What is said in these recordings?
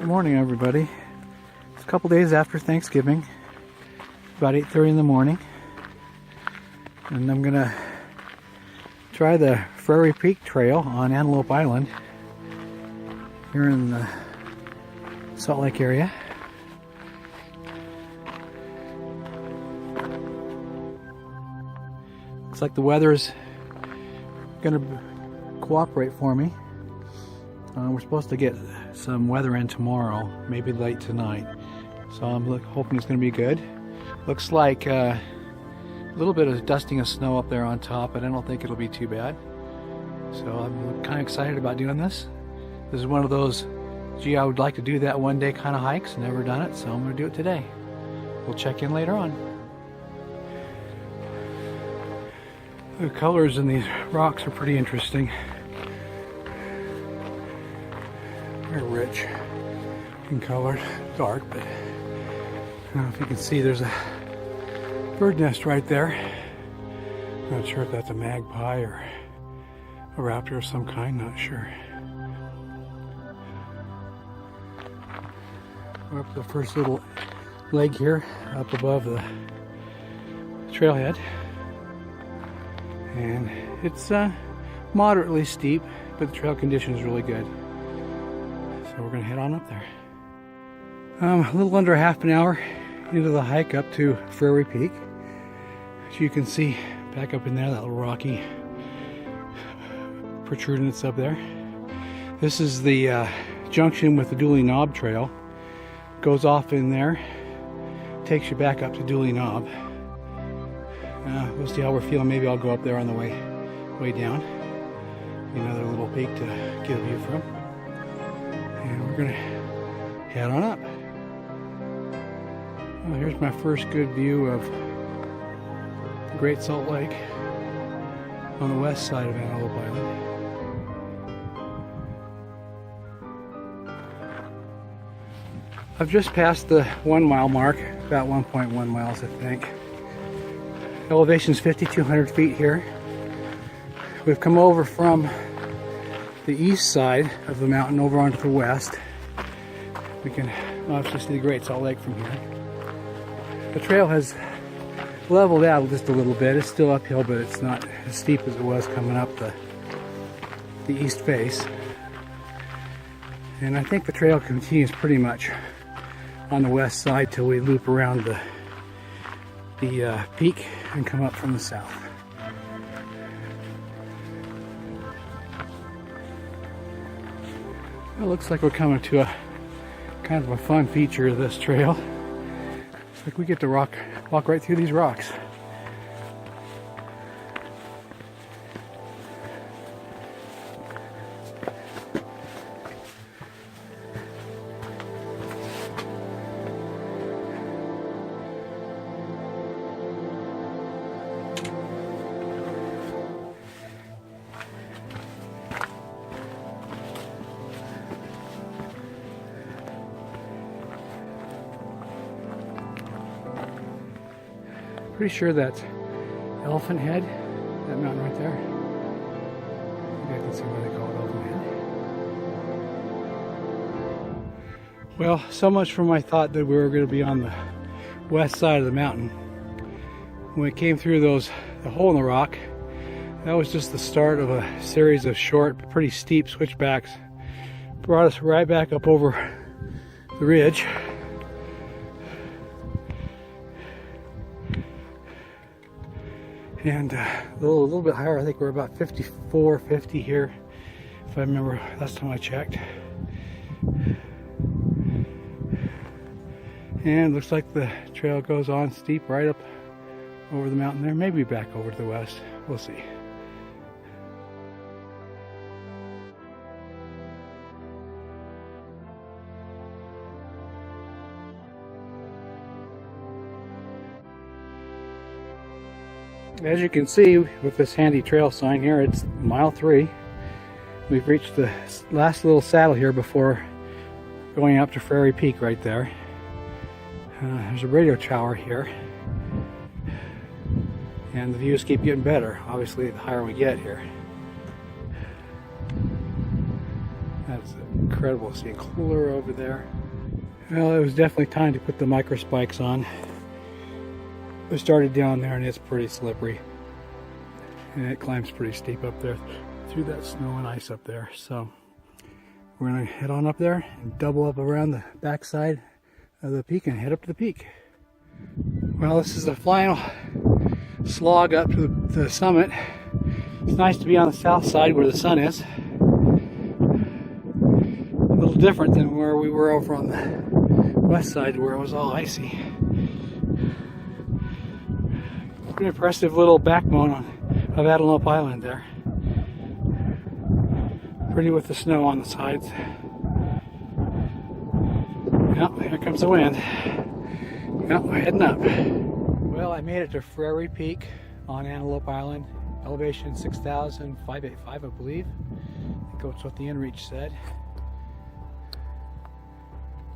morning, everybody. It's a couple days after Thanksgiving, about 8:30 in the morning, and I'm gonna try the Frary Peak Trail on Antelope Island here in the Salt Lake area. Looks like the weather's gonna cooperate for me. We're supposed to get some weather in tomorrow, maybe late tonight, so I'm hoping it's going to be good. Looks like a little bit of dusting of snow up there on top, but I don't think it'll be too bad. So I'm kind of excited about doing this. This is one of those, gee, I would like to do that one day kind of hikes. Never done it, so I'm going to do it today. We'll check in later on. The colors in these rocks are pretty interesting. Very rich in color, dark, but I don't know if you can see there's a bird nest right there. Not sure if that's a magpie or a raptor of some kind, not sure. We're up the first little leg here, up above the trailhead. And it's moderately steep, but the trail condition is really good. So we're going to head on up there. A little under half an hour into the hike up to Frary Peak. As you can see, back up in there, that little rocky protruding that's up there. This is the junction with the Dooley Knob Trail. Goes off in there, takes you back up to Dooley Knob. We'll see how we're feeling. Maybe I'll go up there on the way down. Another little peak to get a view from. And we're gonna head on up. Well, here's my first good view of the Great Salt Lake on the west side of Antelope Island. I've just passed the 1 mile mark, about 1.1 miles I think. Elevation is 5,200 feet here. We've come over from the east side of the mountain over onto the west. We can obviously see the Great Salt Lake from here. The trail has leveled out just a little bit. It's still uphill, but it's not as steep as it was coming up the east face. And I think the trail continues pretty much on the west side till we loop around the peak and come up from the south. It looks like we're coming to a kind of a fun feature of this trail. It's like we get to walk right through these rocks. Pretty sure that's Elephant Head, that mountain right there. Maybe I can see why they call it Elephant Head. Well, so much for my thought that we were going to be on the west side of the mountain. When we came through the hole in the rock, that was just the start of a series of short, pretty steep switchbacks. Brought us right back up over the ridge. And a little bit higher. I think we're about 54, 50 here, if I remember last time I checked. And looks like the trail goes on steep right up over the mountain there. Maybe back over to the west. We'll see. As you can see with this handy trail sign here, it's mile 3. We've reached the last little saddle here before going up to Frary Peak right there. There's a radio tower here. And the views keep getting better, obviously, the higher we get here. That's incredible. Seeing cooler over there. Well, it was definitely time to put the micro spikes on. We started down there and it's pretty slippery. And it climbs pretty steep up there through that snow and ice up there. So we're gonna head on up there and double up around the backside of the peak and head up to the peak. Well, this is the final slog up to the summit. It's nice to be on the south side where the sun is. A little different than where we were over on the west side where it was all icy. Pretty impressive little backbone of Antelope Island there. Pretty with the snow on the sides. Yep, here comes the wind. Yep, we're heading up. Well, I made it to Frary Peak on Antelope Island. Elevation 6,585, I believe. I think that's what the inReach said.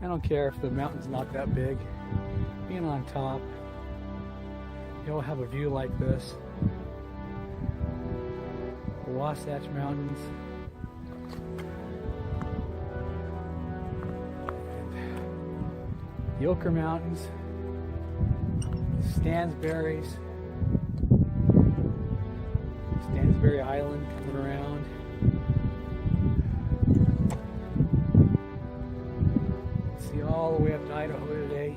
I don't care if the mountain's not that big. Being on top, you'll have a view like this. The Wasatch Mountains. The Ochre Mountains. Stansbury's. Stansbury Island coming around. See all the way up to Idaho today.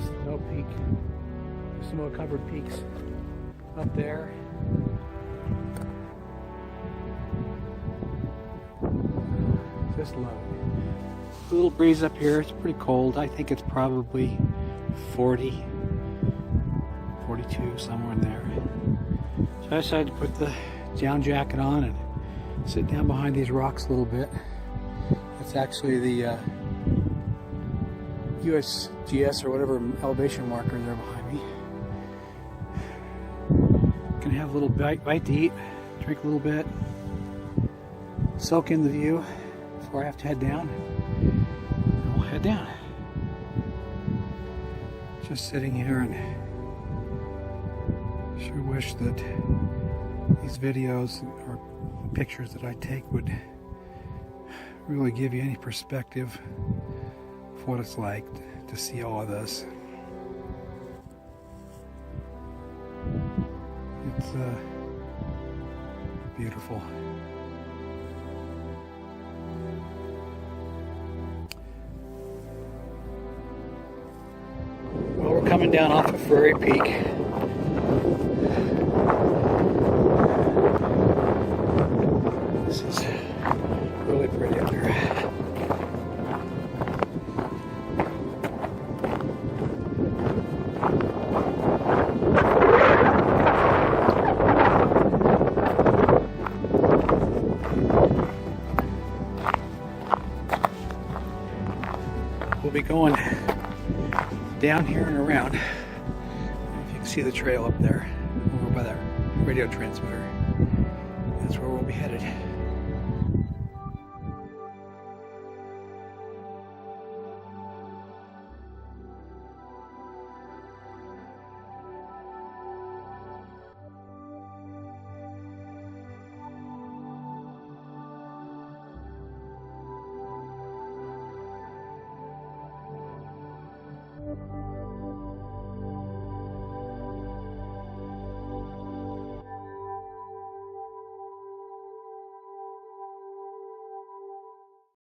Snow peak, snow-covered peaks up there. Just lovely. A little breeze up here. It's pretty cold. I think it's probably 40, 42, somewhere in there. So I decided to put the down jacket on and sit down behind these rocks a little bit. It's actually the USGS or whatever elevation marker there behind me. Gonna have a little bite to eat, drink a little bit, soak in the view before I have to head down. And we'll head down. Just sitting here and sure wish that these videos or pictures that I take would really give you any perspective of what it's like to see all of this. It's beautiful. Well, we're coming down off of Frary Peak. This is really pretty up here. We'll be going down here and around. If you can see the trail up there, over by that radio transmitter, that's where we'll be headed.